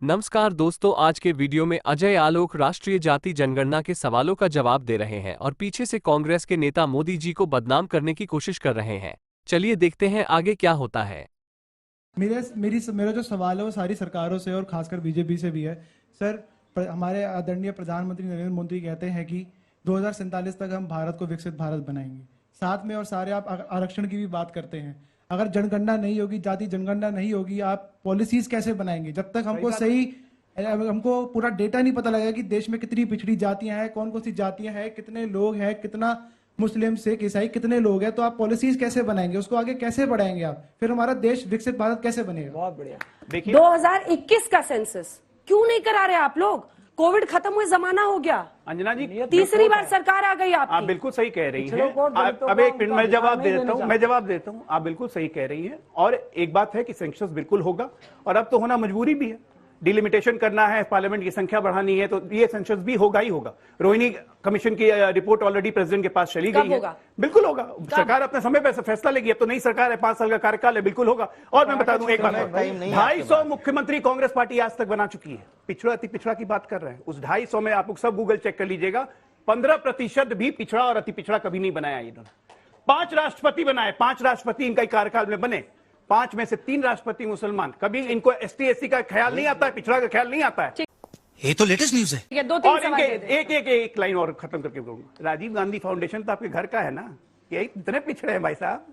नमस्कार दोस्तों, आज के वीडियो में अजय आलोक राष्ट्रीय जाति जनगणना के सवालों का जवाब दे रहे हैं और पीछे से कांग्रेस के नेता मोदी जी को बदनाम करने की कोशिश कर रहे हैं। चलिए देखते हैं आगे क्या होता है। मेरा जो सवाल है वो सारी सरकारों से और खासकर बीजेपी से भी है। सर, हमारे आदरणीय प्रधानमंत्री नरेंद्र मोदी कहते हैं कि 2047 तक हम भारत को विकसित भारत बनाएंगे। साथ में और सारे आप आरक्षण की भी बात करते हैं। अगर जनगणना नहीं होगी, जाति जनगणना नहीं होगी, आप पॉलिसीज कैसे बनाएंगे? जब तक हमको पूरा डेटा नहीं पता लगेगा कि देश में कितनी पिछड़ी जातियां हैं, कौन कौन सी जातियां हैं, कितने लोग हैं, कितना मुस्लिम सिख ईसाई कितने लोग हैं, तो आप पॉलिसीज कैसे बनाएंगे? उसको आगे कैसे बढ़ाएंगे आप? फिर हमारा देश विकसित भारत कैसे बनेगा? बहुत बढ़िया। देखिए 2021 का सेंसस क्यों नहीं करा रहे आप लोग? कोविड खत्म हुए जमाना हो गया। अंजना जी, तीसरी बार सरकार आ गई आपकी। आप बिल्कुल सही कह रही हैं। अब एक मिनट मैं जवाब देता हूं। आप बिल्कुल सही कह रही हैं। और एक बात है कि सेंसस बिल्कुल होगा और अब तो होना मजबूरी भी है। डिलिमिटेशन करना है, पार्लियामेंट की संख्या बढ़ानी है, तो ये सेंसस भी होगा ही होगा। रोहिणी कमीशन की रिपोर्ट ऑलरेडी प्रेसिडेंट के पास चली गई है। बिल्कुल होगा। सरकार अपने समय पर फैसला लेगी। अब तो नई सरकार है, 5 साल का कार्यकाल है, बिल्कुल होगा। और मैं बता दूं एक बात, 250 मुख्यमंत्री कांग्रेस पार्टी आज तक बना चुकी है। पिछड़ा अति पिछड़ा की बात कर रहे हैं। उस 250 में आप लोग सब गूगल चेक कर लीजिएगा, 15% भी पिछड़ा और अति पिछड़ा कभी नहीं बनाया इन्होंने। 5 राष्ट्रपति बनाए, 5 राष्ट्रपति इनका कार्यकाल में बने। 5 में से 3 राष्ट्रपति मुसलमान। कभी इनको एसटी एससी का ख्याल नहीं आता है, पिछड़ा का ख्याल नहीं आता है। ये तो लेटेस्ट न्यूज है। और इनके एक लाइन और खत्म करके बोलूंगा। राजीव गांधी फाउंडेशन तो आपके घर का है ना? ये इतने पिछड़े हैं भाई साहब,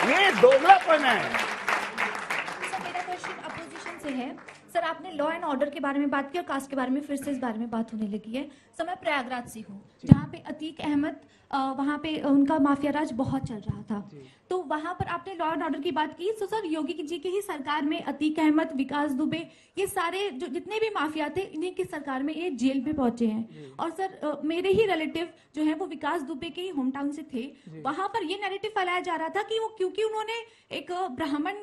ये दोगलापन है। सर, मेरा क्वेश्चन अपोजिशन से है। सर, आपने लॉ एंड ऑर्डर के बारे में बात की और कास्ट के बारे में फिर से इस बारे में बात होने लगी है। सर, मैं प्रयागराज से हूँ, जहाँ पे अतीक अहमद वहाँ पे उनका माफिया राज बहुत चल रहा था। तो वहाँ पर आपने लॉ एंड ऑर्डर की बात की। तो सर, योगी जी की ही सरकार में अतीक अहमद, विकास दुबे, ये सारे जो जितने भी माफिया थे, इन्हीं की सरकार में ये जेल में पहुंचे हैं। और सर, मेरे ही रिलेटिव जो है वो विकास दुबे के ही होम टाउन से थे। वहां पर ये नैरेटिव फैलाया जा रहा था कि वो क्योंकि उन्होंने एक ब्राह्मण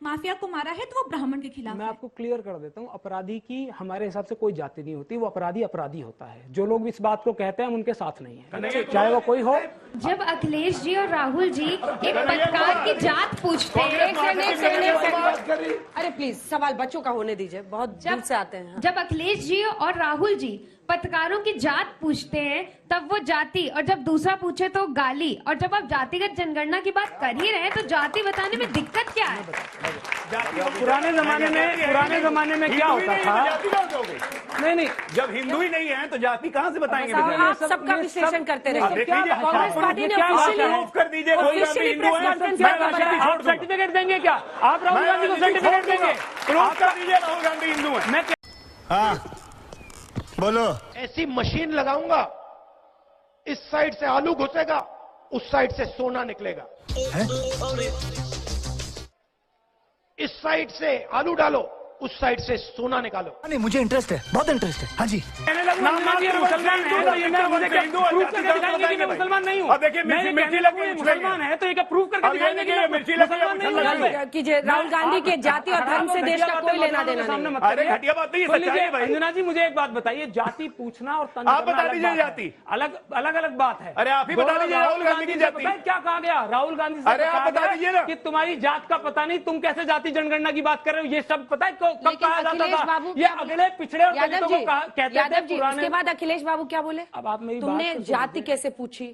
माफिया को मारा है तो वो ब्राह्मण के खिलाफ। मैं आपको क्लियर कर देता हूँ, अपराधी की हमारे हिसाब से कोई जाति नहीं होती। वो अपराधी अपराधी होता है। जो लोग इस बात को कहते हैं हम उनके साथ नहीं है, चाहे वो कोई हो। जब अखिलेश जी और राहुल जी एक पत्रकार की जात पूछते हैं, अरे प्लीज सवाल बच्चों का होने दीजिए, बहुत दूर से आते हैं। जब अखिलेश जी और राहुल जी पत्रकारों की जात पूछते हैं तब वो जाति, और जब दूसरा पूछे तो गाली, और जब आप जातिगत जनगणना की बात कर ही रहे हैं तो जाति बताने में दिक्कत क्या है? पुराने जमाने में क्या होता था? नहीं, जब हिंदू ही नहीं है तो जाति कहाँ से बताएंगे? आप सबका विश्लेषण करते रहे। कांग्रेस पार्टी ने प्रूफ कर दीजिए कोई हिंदू है। आप सर्टिफिकेट देंगे क्या? आप राहुल गांधी को सर्टिफिकेट देंगे? प्रूफ कर दीजिए राहुल गांधी हिंदू है। मैं बोलो। ऐसी मशीन लगाऊंगा, इस साइड से आलू घुसेगा, उस साइड से सोना निकलेगा। इस साइड से आलू डालो, उस साइड से सोना निकालो। नहीं, मुझे इंटरेस्ट है, बहुत इंटरेस्ट है। हाँ जी, मुसलमान नहीं हूँ। देखिए मुसलमान है तो ये प्रूव करके कीजिए। राहुल गांधी के जाति और धर्म से देश का कोई लेना देना नहीं। अंजना जी, मुझे एक बात बताइए, जाति पूछना और आप बता दीजिए जाति अलग बात है। अरे आप ही बता दीजिए राहुल गांधी की जाति क्या कहा गया? राहुल गांधी से आप बता दीजिए ना कि तुम्हारी जात का पता नहीं, तुम कैसे जाति जनगणना की बात कर रहे हो? ये सब पता है कब कहा जाता था? ये अगले पिछड़े और यादव जी, कहते थे पुराने। उसके बाद अखिलेश बाबू क्या बोले? अब आप मेरी तुमने जाति कैसे पूछी?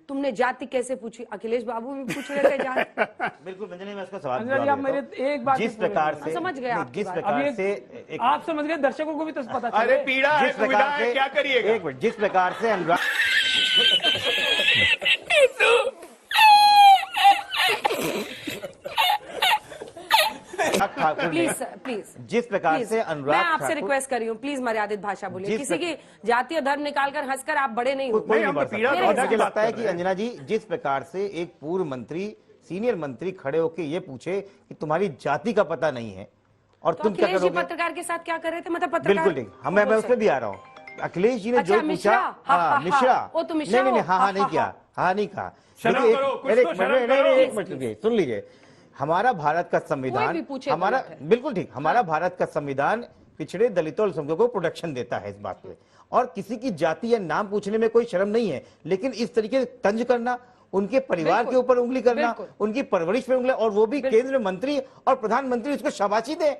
तुमने जाति कैसे पूछी? अखिलेश बाबू भी पूछ रहे थे जाति। बिल्कुल मंजरी, मैं इसका सवाल आप मेरे एक बात जिस प्रकार से समझ गए, जिस प्रकार से आप समझ गए, दर्शकों को भी तो पता चले। अरे पीड़ा है, जिस प्रकार से क्या करिएगा? एक मिनट, जिस प्रकार से अनुराग प्लीज जिस प्रकार से अनुराग, मैं आपसे रिक्वेस्ट कर रही हूँ, प्लीज मर्यादित भाषा बोलिए। किसी की जाति और धर्म निकालकर हंसकर आप बड़े नहीं हो। मुझे लगता है कि अंजना जी, जिस प्रकार से एक पूर्व मंत्री, सीनियर मंत्री खड़े होकर ये पूछे कि तुम्हारी जाति का पता नहीं है और तुम क्या करोगे? पत्रकार के साथ क्या कर रहे थे? मतलब पत्रकार, बिल्कुल ठीक, मैं उस पर भी आ रहा हूँ। अखिलेश जी ने जो पूछा, मिश्रा, नहीं, हाँ नहीं किया, हाँ नहीं कहा। एक मिनट सुन लीजिए। हमारा भारत का संविधान, हमारा बिल्कुल ठीक, हमारा भारत का संविधान पिछड़े दलितों और अल्पसंख्यकों को प्रोटेक्शन देता है इस बात पे, और किसी की जाति या नाम पूछने में कोई शर्म नहीं है। लेकिन इस तरीके से तंज करना, उनके परिवार के ऊपर उंगली करना, उनकी परवरिश पे उंगली, और वो भी केंद्र मंत्री और प्रधानमंत्री उसको शाबाशी दे,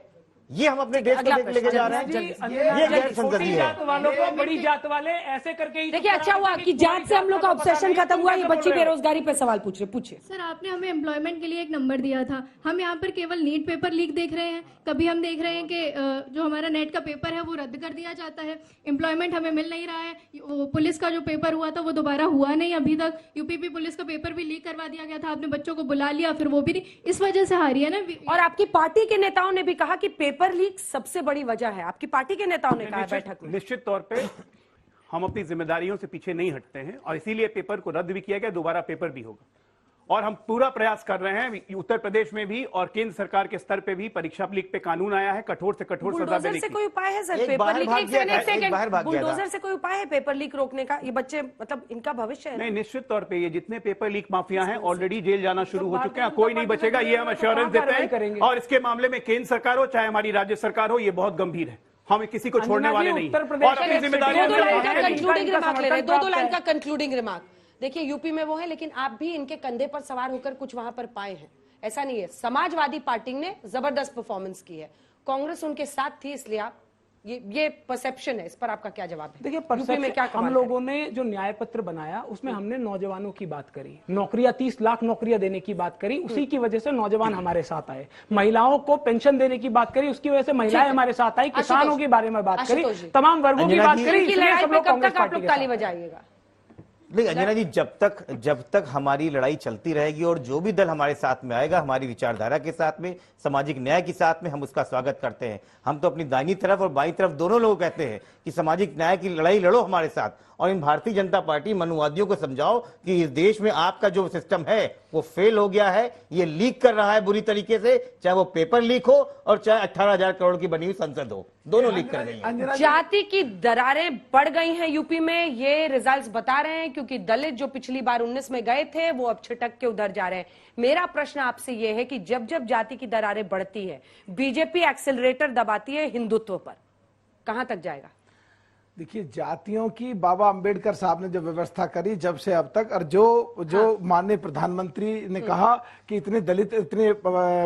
ये हम अपने देश को लेके जा रहे हैं। ये गैर संसदीय है। जात वालों को बड़ी जात वाले ऐसे करके ही। देखिए, अच्छा हुआ कि जात से हम लोग का ऑब्सेशन खत्म हुआ। ये बच्ची बेरोजगारी पे सवाल पूछ रहे, पूछिए। सर, आपने हमें एम्प्लॉयमेंट के लिए एक नंबर दिया था, हम यहाँ पर केवल नीट पेपर लीक देख रहे हैं। कभी हम देख रहे हैं कि जो हमारा नेट का पेपर है वो रद्द कर दिया जाता है, एम्प्लॉयमेंट हमें मिल नहीं रहा है। वो पुलिस का जो पेपर हुआ था वो दोबारा हुआ नहीं अभी तक। यूपीपी पुलिस का पेपर भी लीक करवा दिया गया था, आपने बच्चों को बुला लिया, फिर वो भी नहीं। इस वजह से हारी है ना। और आपकी पार्टी के नेताओं ने भी कहा कि पेपर लीक सबसे बड़ी वजह है। आपकी पार्टी के नेताओं ने कहा बैठक में। निश्चित तौर पे हम अपनी जिम्मेदारियों से पीछे नहीं हटते हैं और इसीलिए पेपर को रद्द भी किया गया, दोबारा पेपर भी होगा। और हम पूरा प्रयास कर रहे हैं उत्तर प्रदेश में भी और केंद्र सरकार के स्तर पे भी। परीक्षा लीक पे कानून आया है, कठोर से कठोर सजा देने की। कोई उपाय है सर पेपर लीक? बुलडोजर से कोई उपाय है पेपर लीक रोकने का? ये बच्चे मतलब इनका भविष्य है। नहीं, निश्चित तौर पे ये जितने पेपर लीक माफिया हैं ऑलरेडी जेल जाना शुरू हो चुके हैं, कोई नहीं बचेगा, ये हम एश्योरेंस देते हैं। और इसके मामले में केंद्र सरकार हो चाहे हमारी राज्य सरकार हो, ये बहुत गंभीर है, हम किसी को छोड़ने वाले नहीं। और अपनी जिम्मेदारी दो लाइन का कंक्लूडिंग रिमार्क। देखिए, यूपी में वो है, लेकिन आप भी इनके कंधे पर सवार होकर कुछ वहां पर पाए हैं, ऐसा नहीं है। समाजवादी पार्टी ने जबरदस्त परफॉर्मेंस की है, कांग्रेस उनके साथ थी, इसलिए आप ये परसेप्शन है, इस पर आपका क्या जवाब है? देखिए, यूपी में क्या हम लोगों ने जो न्याय पत्र बनाया उसमें हमने नौजवानों की बात करी, नौकरियां 30 लाख नौकरियां देने की बात करी, उसी की वजह से नौजवान हमारे साथ आए। महिलाओं को पेंशन देने की बात करी, उसकी वजह से महिलाएं हमारे साथ आई। किसानों के बारे में बात करी, तमाम वर्गों की बात करी। कब तक आप लोग ताली बजाइएगा? नहीं अंजना जी, जब तक हमारी लड़ाई चलती रहेगी और जो भी दल हमारे साथ में आएगा, हमारी विचारधारा के साथ में, सामाजिक न्याय के साथ में, हम उसका स्वागत करते हैं। हम तो अपनी दाहिनी तरफ और बाईं तरफ दोनों लोग कहते हैं कि सामाजिक न्याय की लड़ाई लड़ो हमारे साथ, और इन भारतीय जनता पार्टी मनुवादियों को समझाओ कि इस देश में आपका जो सिस्टम है वो फेल हो गया है, ये लीक कर रहा है बुरी तरीके से, चाहे वो पेपर लीक हो और चाहे 18,000 करोड़ की बनी हुई संसद हो, दोनों लीक कर गई है। जाति की दरारें बढ़ गई हैं यूपी में, ये रिजल्ट्स बता रहे हैं, क्योंकि दलित जो पिछली बार 19 में गए थे वो अब छिटक के उधर जा रहे हैं। मेरा प्रश्न आपसे ये है कि जब जब जाति की दरारें बढ़ती है, बीजेपी एक्सेलरेटर दबाती है हिंदुत्व पर, कहां तक जाएगा? देखिए, जातियों की बाबा अंबेडकर साहब ने जो व्यवस्था करी जब से अब तक, और जो माननीय प्रधानमंत्री ने कहा कि इतने दलित, इतने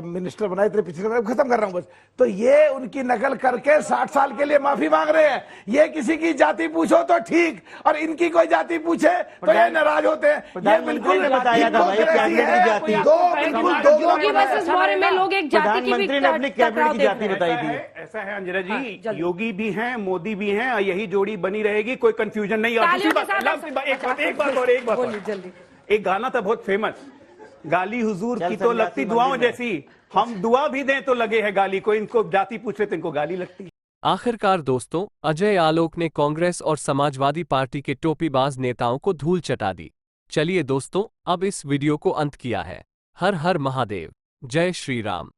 मिनिस्टर बनाए, इतने पिछले बनाए, खत्म कर रहा हूं बस, तो ये उनकी नकल करके 60 साल के लिए माफी मांग रहे हैं। ये किसी की जाति पूछो तो ठीक, और इनकी कोई जाति पूछे तो ये नाराज होते हैं। ये बिल्कुल बताया था भाई, लोग एक जाति की भी कैबिनेट की जाति बताई थी। ऐसा है अंजना जी, योगी भी हैं, मोदी भी हैं, और यही जोड़ी बनी रहेगी, कोई कंफ्यूजन नहीं। और दूसरी बात, एक बात, एक गाना था बहुत फेमस, गाली हुजूर की तो लगती दुआओं जैसी, हम दुआ भी दें तो लगे है गाली, कोई इनको जाति पूछे तो इनको गाली लगती। आखिरकार दोस्तों, अजय आलोक ने कांग्रेस और समाजवादी पार्टी के टोपीबाज नेताओं को धूल चटा दी। चलिए दोस्तों, अब इस वीडियो को अंत किया है। हर हर महादेव, जय श्री राम।